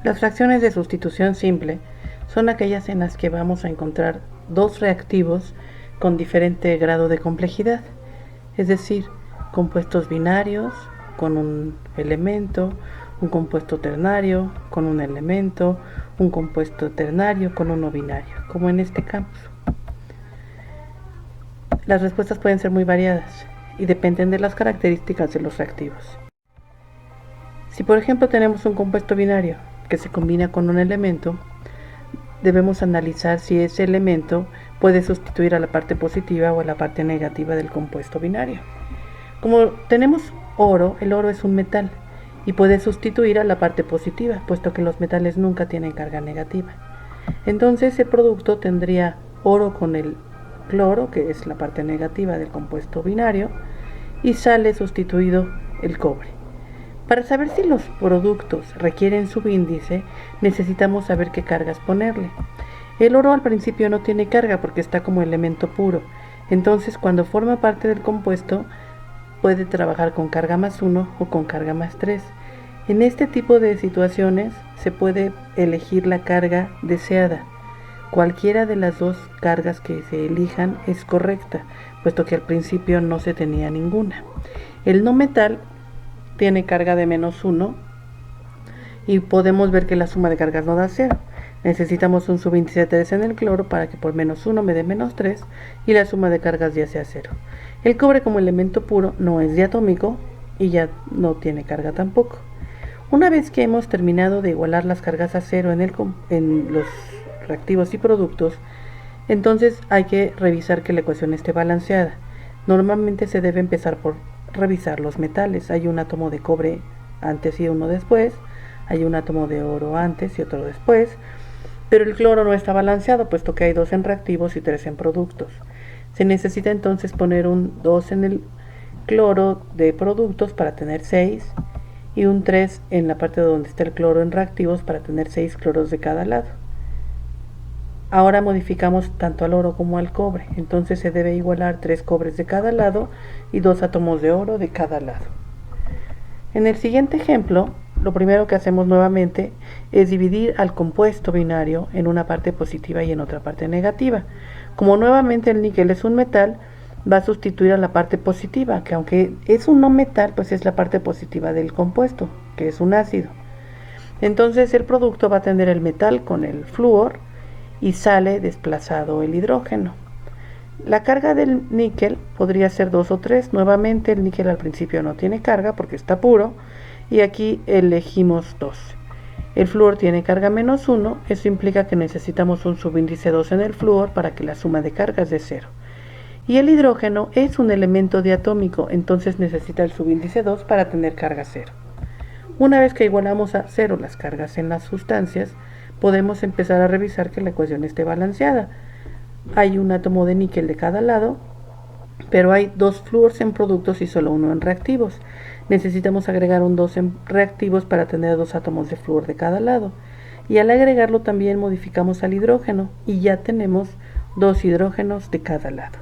Las fracciones de sustitución simple son aquellas en las que vamos a encontrar dos reactivos con diferente grado de complejidad, es decir, compuestos binarios con un elemento, un compuesto ternario con un elemento, un compuesto ternario con uno binario, como en este caso. Las respuestas pueden ser muy variadas y dependen de las características de los reactivos. Si por ejemplo tenemos un compuesto binario que se combina con un elemento, debemos analizar si ese elemento puede sustituir a la parte positiva o a la parte negativa del compuesto binario. Como tenemos oro, el oro es un metal y puede sustituir a la parte positiva, puesto que los metales nunca tienen carga negativa. Entonces el producto tendría oro con el cloro, que es la parte negativa del compuesto binario, y sale sustituido el cobre. Para saber si los productos requieren subíndice, necesitamos saber qué cargas ponerle. El oro al principio no tiene carga porque está como elemento puro, entonces cuando forma parte del compuesto puede trabajar con carga +1 o con carga +3. En este tipo de situaciones se puede elegir la carga deseada. Cualquiera de las dos cargas que se elijan es correcta, puesto que al principio no se tenía ninguna. El no metal tiene carga de -1 y podemos ver que la suma de cargas no da 0. Necesitamos un subíndice de 3 en el cloro para que por -1 me dé -3 y la suma de cargas ya sea 0. El cobre como elemento puro no es diatómico y ya no tiene carga tampoco. Una vez que hemos terminado de igualar las cargas a 0 en los reactivos y productos, entonces hay que revisar que la ecuación esté balanceada. Normalmente se debe empezar por revisar los metales. Hay un átomo de cobre antes y uno después, hay un átomo de oro antes y otro después, pero el cloro no está balanceado puesto que hay 2 en reactivos y 3 en productos. Se necesita entonces poner un 2 en el cloro de productos para tener 6 y un 3 en la parte donde está el cloro en reactivos para tener 6 cloros de cada lado. Ahora modificamos tanto al oro como al cobre, entonces se debe igualar 3 cobres de cada lado y 2 átomos de oro de cada lado. En el siguiente ejemplo, lo primero que hacemos nuevamente es dividir al compuesto binario en una parte positiva y en otra parte negativa. Como nuevamente el níquel es un metal, va a sustituir a la parte positiva, que aunque es un no metal, pues es la parte positiva del compuesto, que es un ácido. Entonces el producto va a tener el metal con el flúor y sale desplazado el hidrógeno. La carga del níquel podría ser 2 o 3. Nuevamente el níquel al principio no tiene carga porque está puro y aquí elegimos 2. El flúor tiene carga -1, eso implica que necesitamos un subíndice 2 en el flúor para que la suma de cargas dé 0. Y el hidrógeno es un elemento diatómico, entonces necesita el subíndice 2 para tener carga 0. Una vez que igualamos a 0 las cargas en las sustancias, podemos empezar a revisar que la ecuación esté balanceada. Hay un átomo de níquel de cada lado, pero hay 2 flúors en productos y solo 1 en reactivos. Necesitamos agregar un 2 en reactivos para tener 2 átomos de flúor de cada lado. Y al agregarlo también modificamos al hidrógeno y ya tenemos 2 hidrógenos de cada lado.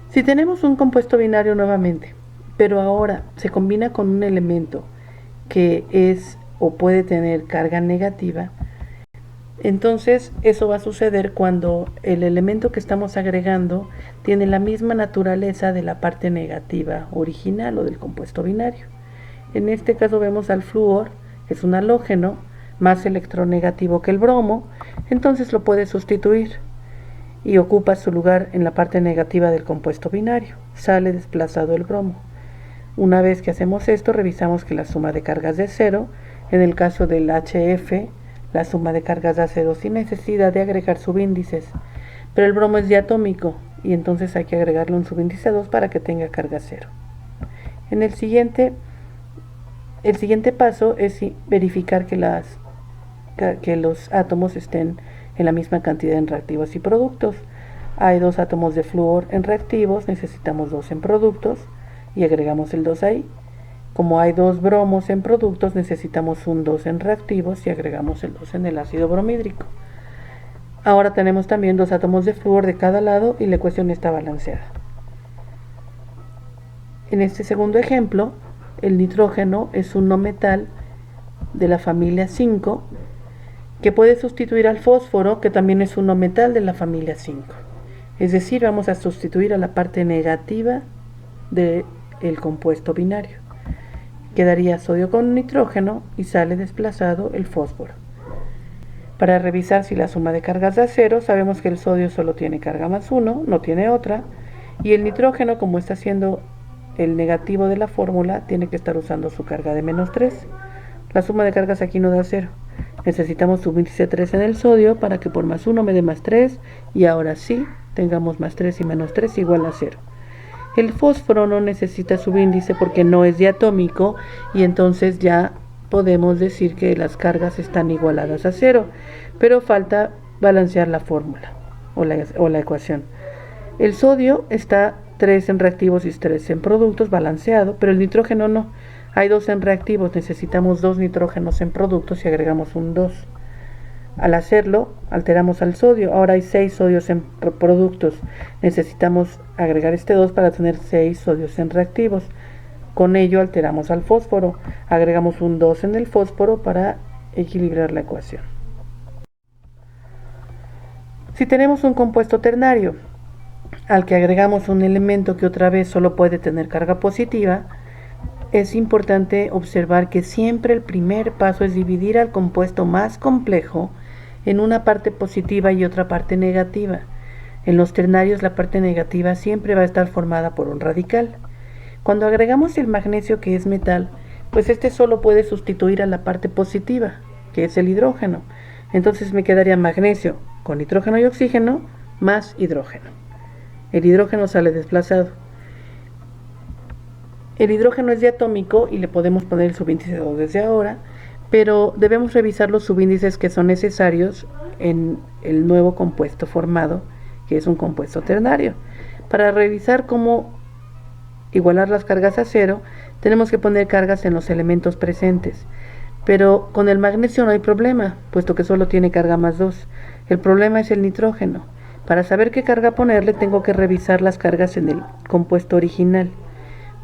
Si tenemos un compuesto binario nuevamente, pero ahora se combina con un elemento que es o puede tener carga negativa, entonces eso va a suceder cuando el elemento que estamos agregando tiene la misma naturaleza de la parte negativa original o del compuesto binario. En este caso vemos al flúor, que es un halógeno más electronegativo que el bromo, entonces lo puede sustituir y ocupa su lugar en la parte negativa del compuesto binario. Sale desplazado el bromo. Una vez que hacemos esto, revisamos que la suma de cargas de 0. En el caso del HF, la suma de cargas da 0 sin necesidad de agregar subíndices. Pero el bromo es diatómico y entonces hay que agregarle un subíndice 2 para que tenga carga 0. El siguiente paso es verificar que los átomos estén en la misma cantidad en reactivos y productos. Hay 2 átomos de flúor en reactivos, necesitamos 2 en productos y agregamos el 2 ahí. Como hay 2 bromos en productos, necesitamos un 2 en reactivos y agregamos el 2 en el ácido bromhídrico. Ahora tenemos también 2 átomos de flúor de cada lado y la ecuación está balanceada. En este segundo ejemplo, el nitrógeno es un no metal de la familia 5, que puede sustituir al fósforo, que también es un no metal de la familia 5. Es decir, vamos a sustituir a la parte negativa del compuesto binario. Quedaría sodio con nitrógeno y sale desplazado el fósforo. Para revisar si la suma de cargas da 0, sabemos que el sodio solo tiene carga más 1, no tiene otra, y el nitrógeno, como está siendo el negativo de la fórmula, tiene que estar usando su carga de menos 3. La suma de cargas aquí no da 0. Necesitamos subíndice 3 en el sodio para que por más 1 me dé más 3, y ahora sí tengamos más 3 y menos 3 igual a 0. El fósforo no necesita subíndice porque no es diatómico, y entonces ya podemos decir que las cargas están igualadas a 0, pero falta balancear la fórmula o la ecuación. El sodio está 3 en reactivos y 3 en productos, balanceado, pero el nitrógeno no. Hay 2 en reactivos, necesitamos 2 nitrógenos en productos y agregamos un 2. Al hacerlo, alteramos al sodio. Ahora hay 6 sodios en productos. Necesitamos agregar este 2 para tener 6 sodios en reactivos. Con ello alteramos al fósforo. Agregamos un 2 en el fósforo para equilibrar la ecuación. Si tenemos un compuesto ternario al que agregamos un elemento que otra vez solo puede tener carga positiva, es importante observar que siempre el primer paso es dividir al compuesto más complejo en una parte positiva y otra parte negativa. En los ternarios la parte negativa siempre va a estar formada por un radical. Cuando agregamos el magnesio, que es metal, pues este solo puede sustituir a la parte positiva, que es el hidrógeno. Entonces me quedaría magnesio con nitrógeno y oxígeno más hidrógeno. El hidrógeno sale desplazado. El hidrógeno es diatómico y le podemos poner el subíndice 2 desde ahora, pero debemos revisar los subíndices que son necesarios en el nuevo compuesto formado, que es un compuesto ternario. Para revisar cómo igualar las cargas a 0, tenemos que poner cargas en los elementos presentes. Pero con el magnesio no hay problema, puesto que solo tiene carga más 2. El problema es el nitrógeno. Para saber qué carga ponerle, tengo que revisar las cargas en el compuesto original.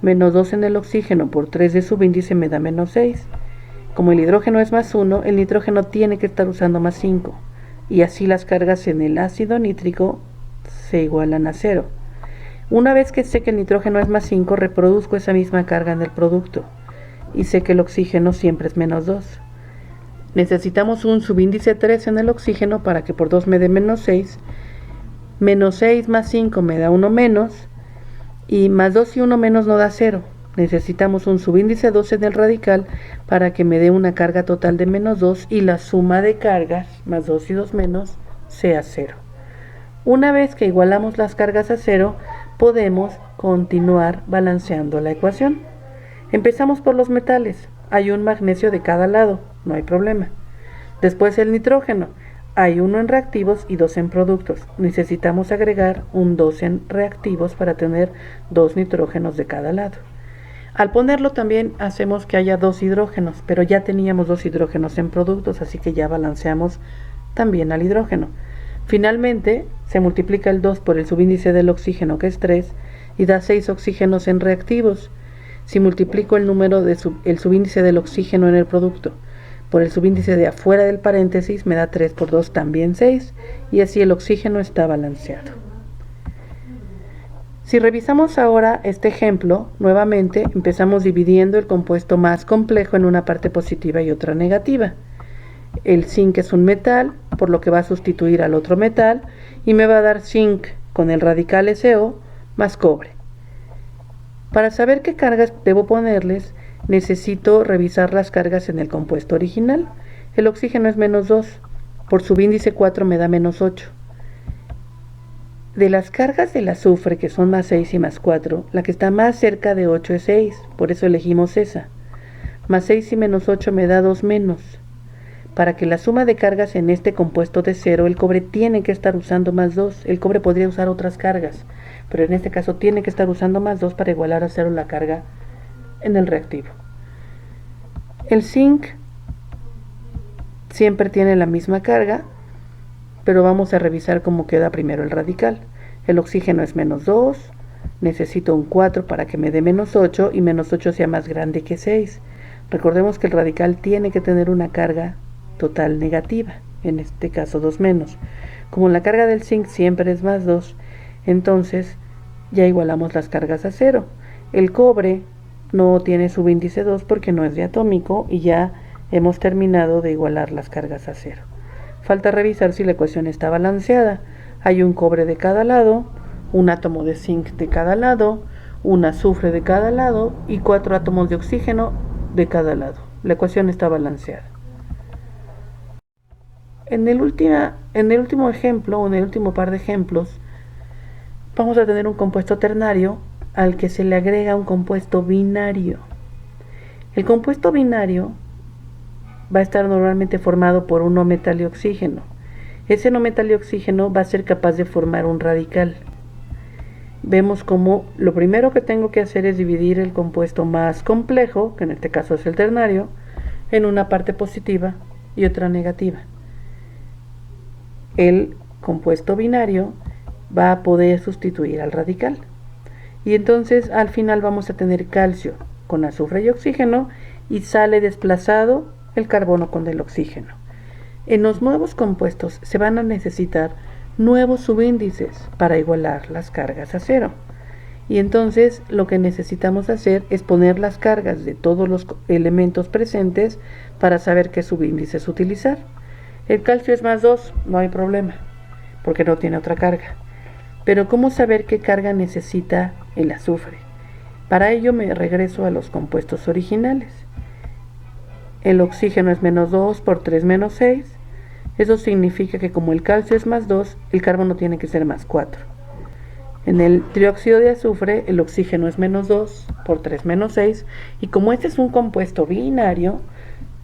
Menos 2 en el oxígeno por 3 de subíndice me da menos 6. Como el hidrógeno es más 1, el nitrógeno tiene que estar usando más 5. Y así las cargas en el ácido nítrico se igualan a 0. Una vez que sé que el nitrógeno es más 5, reproduzco esa misma carga en el producto. Y sé que el oxígeno siempre es menos 2. Necesitamos un subíndice 3 en el oxígeno para que por 2 me dé menos 6. Menos 6 más 5 me da 1 menos. Y más 2 y 1 menos no da 0. Necesitamos un subíndice 2 en el radical para que me dé una carga total de menos 2 y la suma de cargas, más 2 y 2 menos, sea 0. Una vez que igualamos las cargas a 0, podemos continuar balanceando la ecuación. Empezamos por los metales. Hay un magnesio de cada lado, no hay problema. Después el nitrógeno. Hay 1 en reactivos y 2 en productos. Necesitamos agregar un 2 en reactivos para tener 2 nitrógenos de cada lado. Al ponerlo también hacemos que haya 2 hidrógenos, pero ya teníamos 2 hidrógenos en productos, así que ya balanceamos también al hidrógeno. Finalmente, se multiplica el 2 por el subíndice del oxígeno, que es 3, y da 6 oxígenos en reactivos. Si multiplico el número de el subíndice del oxígeno en el producto por el subíndice de afuera del paréntesis, me da 3 por 2 también 6, y así el oxígeno está balanceado. Si revisamos ahora este ejemplo, nuevamente empezamos dividiendo el compuesto más complejo en una parte positiva y otra negativa. El zinc es un metal, por lo que va a sustituir al otro metal, y me va a dar zinc con el radical SO más cobre. Para saber qué cargas debo ponerles, necesito revisar las cargas en el compuesto original. El oxígeno es menos 2, por subíndice 4 me da menos 8. De las cargas del azufre, que son más 6 y más 4, la que está más cerca de 8 es 6, por eso elegimos esa. Más 6 y menos 8 me da 2 menos. Para que la suma de cargas en este compuesto de 0, el cobre tiene que estar usando más 2. El cobre podría usar otras cargas, pero en este caso tiene que estar usando más 2 para igualar a 0 la carga en el reactivo. El zinc siempre tiene la misma carga, pero vamos a revisar cómo queda primero el radical. El oxígeno es menos 2, necesito un 4 para que me dé menos 8 y menos 8 sea más grande que 6. Recordemos que el radical tiene que tener una carga total negativa, en este caso 2 menos. Como la carga del zinc siempre es más 2, entonces ya igualamos las cargas a 0. El cobre no tiene subíndice 2 porque no es diatómico y ya hemos terminado de igualar las cargas a 0. Falta revisar si la ecuación está balanceada. Hay un cobre de cada lado, un átomo de zinc de cada lado, un azufre de cada lado y 4 átomos de oxígeno de cada lado. La ecuación está balanceada. En el último ejemplo, o en el último par de ejemplos, vamos a tener un compuesto ternario al que se le agrega un compuesto binario. El compuesto binario va a estar normalmente formado por un no metal y oxígeno. Ese no metal y oxígeno va a ser capaz de formar un radical. Vemos como lo primero que tengo que hacer es dividir el compuesto más complejo, que en este caso es el ternario, en una parte positiva y otra negativa. El compuesto binario va a poder sustituir al radical. Y entonces al final vamos a tener calcio con azufre y oxígeno y sale desplazado el carbono con el oxígeno. En los nuevos compuestos se van a necesitar nuevos subíndices para igualar las cargas a 0. Y entonces lo que necesitamos hacer es poner las cargas de todos los elementos presentes para saber qué subíndices utilizar. El calcio es más 2, no hay problema, porque no tiene otra carga. Pero ¿cómo saber qué carga necesita el azufre? Para ello me regreso a los compuestos originales. El oxígeno es menos 2 por 3 menos 6. Eso significa que como el calcio es más 2, el carbono tiene que ser más 4. En el trióxido de azufre, el oxígeno es menos 2 por 3 menos 6. Y como este es un compuesto binario,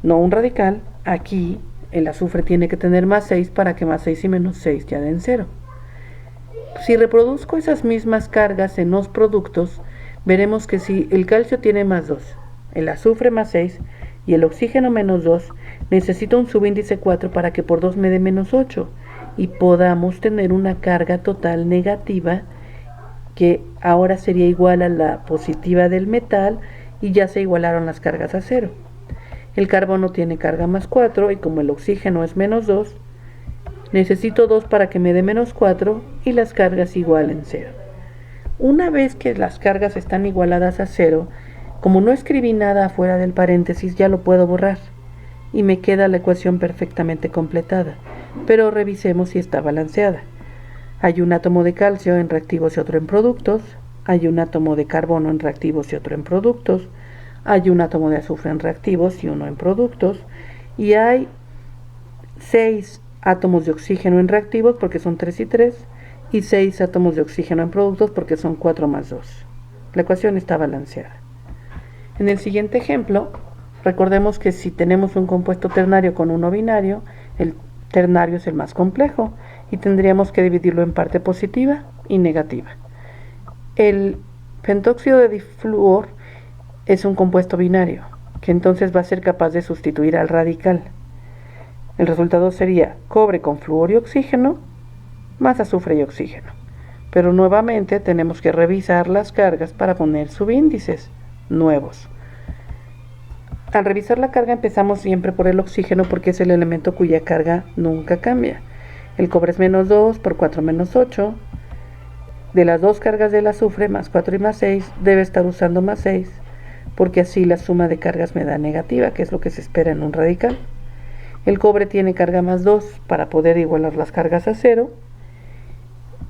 no un radical, aquí el azufre tiene que tener más 6 para que más 6 y menos 6 ya den 0. Si reproduzco esas mismas cargas en los productos, veremos que si el calcio tiene más 2, el azufre más 6 y el oxígeno menos 2, necesito un subíndice 4 para que por 2 me dé menos 8 y podamos tener una carga total negativa que ahora sería igual a la positiva del metal y ya se igualaron las cargas a 0. El carbono tiene carga más 4 y como el oxígeno es menos 2, necesito 2 para que me dé menos 4 y las cargas igualen 0. Una vez que las cargas están igualadas a 0, como no escribí nada afuera del paréntesis, ya lo puedo borrar y me queda la ecuación perfectamente completada, pero revisemos si está balanceada. Hay un átomo de calcio en reactivos y otro en productos, hay un átomo de carbono en reactivos y otro en productos, hay un átomo de azufre en reactivos y uno en productos, y hay 6 átomos de oxígeno en reactivos porque son 3 y 3, y 6 átomos de oxígeno en productos porque son 4 más 2. La ecuación está balanceada. En el siguiente ejemplo, recordemos que si tenemos un compuesto ternario con uno binario, el ternario es el más complejo y tendríamos que dividirlo en parte positiva y negativa. El pentóxido de difluor es un compuesto binario, que entonces va a ser capaz de sustituir al radical. El resultado sería cobre con flúor y oxígeno, más azufre y oxígeno. Pero nuevamente tenemos que revisar las cargas para poner subíndices nuevos. Al revisar la carga empezamos siempre por el oxígeno porque es el elemento cuya carga nunca cambia. El cobre es menos 2 por 4 menos 8. De las dos cargas del azufre, más 4 y más 6, debe estar usando más 6, porque así la suma de cargas me da negativa, que es lo que se espera en un radical. El cobre tiene carga más 2 para poder igualar las cargas a 0.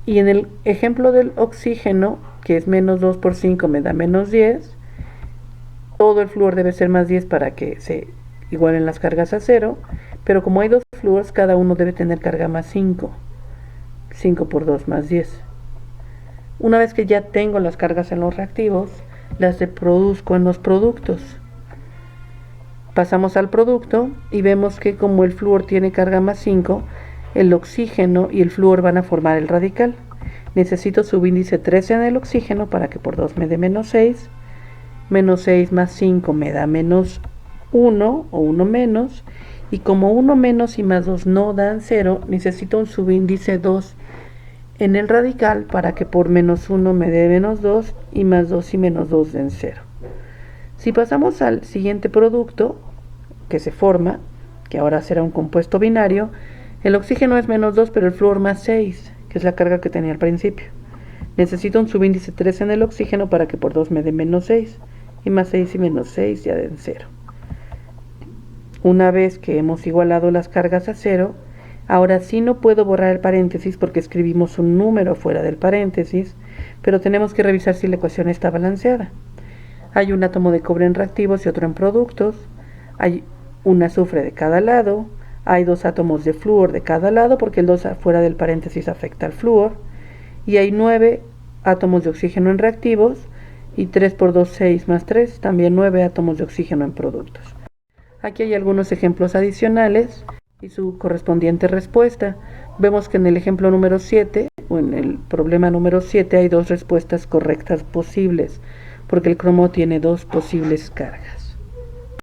Y en el ejemplo del oxígeno, que es menos 2 por 5 me da menos 10, todo el flúor debe ser más 10 para que se igualen las cargas a 0, pero como hay dos flúores, cada uno debe tener carga más 5. 5 por 2 más 10. Una vez que ya tengo las cargas en los reactivos, las reproduzco en los productos. Pasamos al producto y vemos que como el flúor tiene carga más 5, el oxígeno y el flúor van a formar el radical. Necesito subíndice 13 en el oxígeno para que por 2 me dé menos 6. Menos 6 más 5 me da menos 1 o 1 menos. Y como 1 menos y más 2 no dan 0, necesito un subíndice 2 en el radical para que por menos 1 me dé menos 2 y más 2 y menos 2 den 0. Si pasamos al siguiente producto que se forma, que ahora será un compuesto binario, el oxígeno es -2, pero el flúor +6, que es la carga que tenía al principio. Necesito un subíndice 3 en el oxígeno para que por 2 me dé -6, y +6 y -6 ya den 0. Una vez que hemos igualado las cargas a 0, ahora sí no puedo borrar el paréntesis porque escribimos un número fuera del paréntesis, pero tenemos que revisar si la ecuación está balanceada. Hay un átomo de cobre en reactivos y otro en productos, hay un azufre de cada lado, hay 2 átomos de flúor de cada lado porque el 2 fuera del paréntesis afecta al flúor, y hay 9 átomos de oxígeno en reactivos y 3 por 2, 6 más 3, también 9 átomos de oxígeno en productos. Aquí hay algunos ejemplos adicionales y su correspondiente respuesta. Vemos que en el ejemplo número 7 o en el problema número 7 hay 2 respuestas correctas posibles porque el cromo tiene 2 posibles cargas.